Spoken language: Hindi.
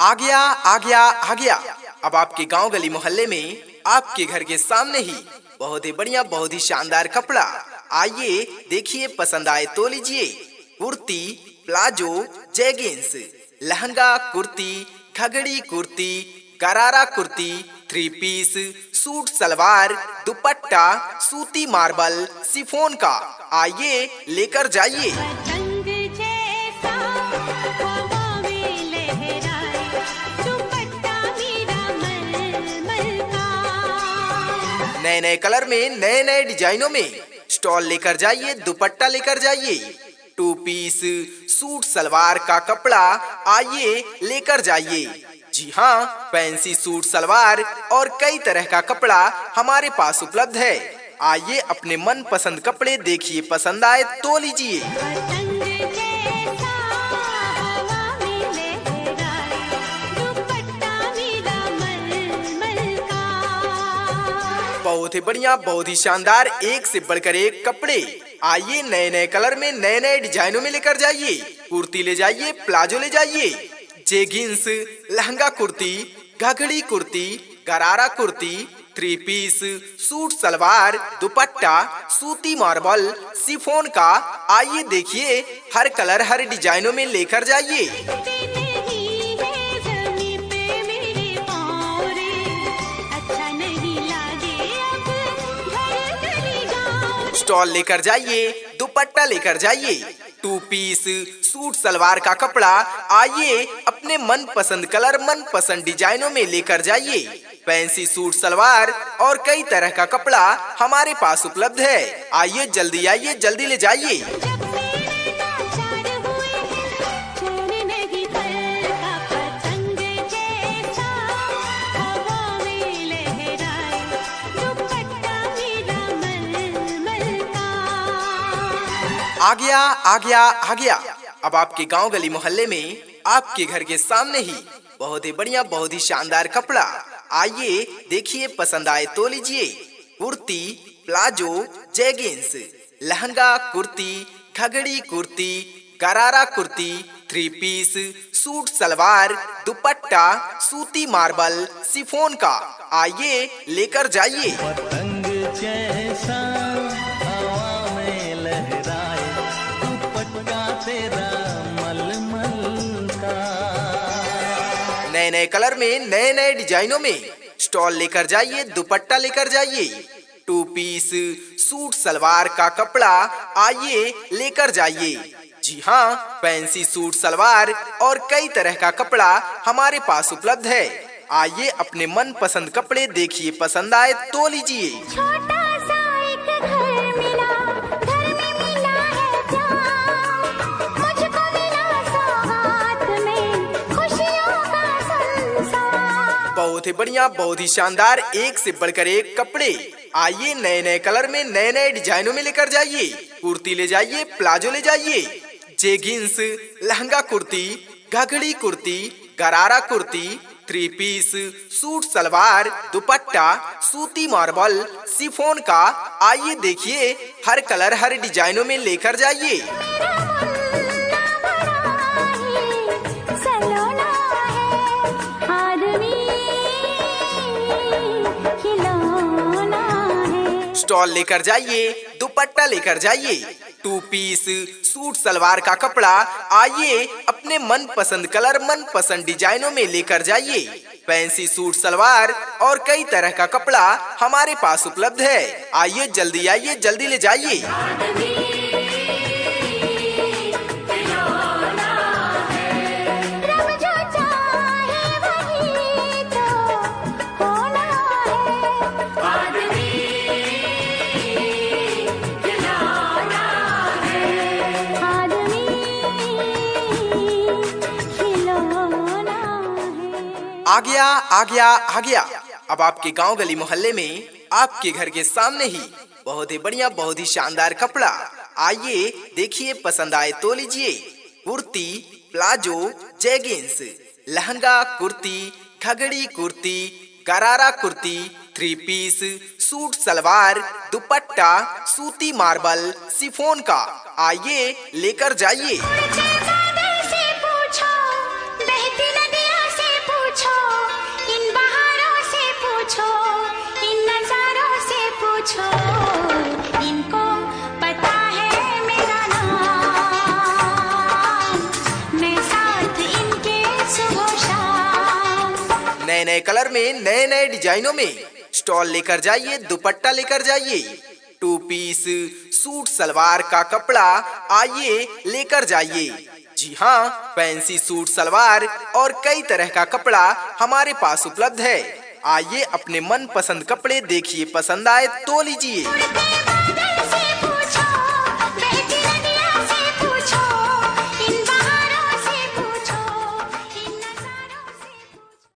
आ गया आ गया आ गया। अब आपके गांव गली मोहल्ले में आपके घर के सामने ही बहुत ही बढ़िया बहुत ही शानदार कपड़ा। आइए देखिए, पसंद आए तो लीजिए। कुर्ती, प्लाजो, जैगिंस, लहंगा कुर्ती, घघड़ी kurti, gharara kurti, three piece, suit salwar, dupatta, सूती मार्बल, शिफॉन का। आइए लेकर जाइए। नए नए कलर में, नए नए डिजाइनों में स्टॉल लेकर जाइए, दुपट्टा लेकर जाइए। टू पीस सूट सलवार का कपड़ा आइए लेकर जाइए। जी हाँ, फैंसी सूट सलवार और कई तरह का कपड़ा हमारे पास उपलब्ध है। आइए अपने मन पसंद कपड़े देखिए, पसंद आए तो लीजिए। बहुत ही बढ़िया बहुत ही शानदार, एक से बढ़कर एक कपड़े। आइए नए नए कलर में, नए नए डिजाइनों में लेकर जाइए। कुर्ती ले जाइए, प्लाजो ले जाइए, जेगिंस, लहंगा कुर्ती, घघड़ी kurti, gharara kurti, three piece, suit salwar, dupatta, सूती मार्बल, शिफॉन का। आइए देखिए, हर कलर हर डिजाइनों में लेकर जाइए। स्टॉल लेकर जाइए, दुपट्टा लेकर जाइए। टू पीस सूट सलवार का कपड़ा आइए अपने मन पसंद कलर, मन पसंद डिजाइनों में लेकर जाइए। फैंसी सूट सलवार और कई तरह का कपड़ा हमारे पास उपलब्ध है। आइए जल्दी आइए, जल्दी ले जाइए। आ गया आ गया आ गया। अब आपके गांव गली मोहल्ले में आपके घर के सामने ही बहुत ही बढ़िया बहुत ही शानदार कपड़ा। आइए देखिए, पसंद आए तो लीजिए। कुर्ती, प्लाजो, जैगिंस, लहंगा कुर्ती, घघड़ी kurti, gharara kurti, three piece, suit salwar, dupatta, सूती मार्बल, शिफॉन का। आइए लेकर जाइए। नए नए कलर में, नए नए डिजाइनों में स्टॉल लेकर जाइए, दुपट्टा लेकर जाइए। टू पीस सूट सलवार का कपड़ा आइए लेकर जाइए। जी हाँ, फैंसी सूट सलवार और कई तरह का कपड़ा हमारे पास उपलब्ध है। आइए अपने मन पसंद कपड़े देखिए, पसंद आए तो लीजिए। बहुत ही बढ़िया बहुत ही शानदार, एक से बढ़कर एक कपड़े। आइए नए नए कलर में, नए नए डिजाइनों में लेकर जाइए। कुर्ती ले जाइए, प्लाजो ले जाइए, जेगिंस, लहंगा कुर्ती, घघड़ी kurti, gharara kurti, three piece, suit salwar, dupatta, सूती मार्बल, शिफॉन का। आइए देखिए, हर कलर हर डिजाइनों में लेकर जाइए। स्टॉल लेकर जाइए, दुपट्टा लेकर जाइए। टू पीस सूट सलवार का कपड़ा आइए अपने मन पसंद कलर, मन पसंद डिजाइनों में लेकर जाइए। फैंसी सूट सलवार और कई तरह का कपड़ा हमारे पास उपलब्ध है। आइए जल्दी आइए, जल्दी ले जाइए। आ गया आ गया आ गया। अब आपके गांव गली मोहल्ले में आपके घर के सामने ही बहुत ही बढ़िया बहुत ही शानदार कपड़ा। आइए देखिए, पसंद आए तो लीजिए। कुर्ती, प्लाजो, जैगिंस, लहंगा कुर्ती, घघड़ी kurti, gharara kurti, three piece, suit salwar, dupatta, सूती मार्बल, शिफॉन का। आइए लेकर जाइए। नए कलर में, नए नए डिजाइनों में। स्टॉल लेकर जाइए, दुपट्टा लेकर जाइए, 2 पीस सूट सलवार का कपड़ा आइए लेकर जाइए। जी हाँ, फैंसी सूट सलवार और कई तरह का कपड़ा हमारे पास उपलब्ध है। आइए अपने मन पसंद कपड़े देखिए, पसंद आए तो लीजिए।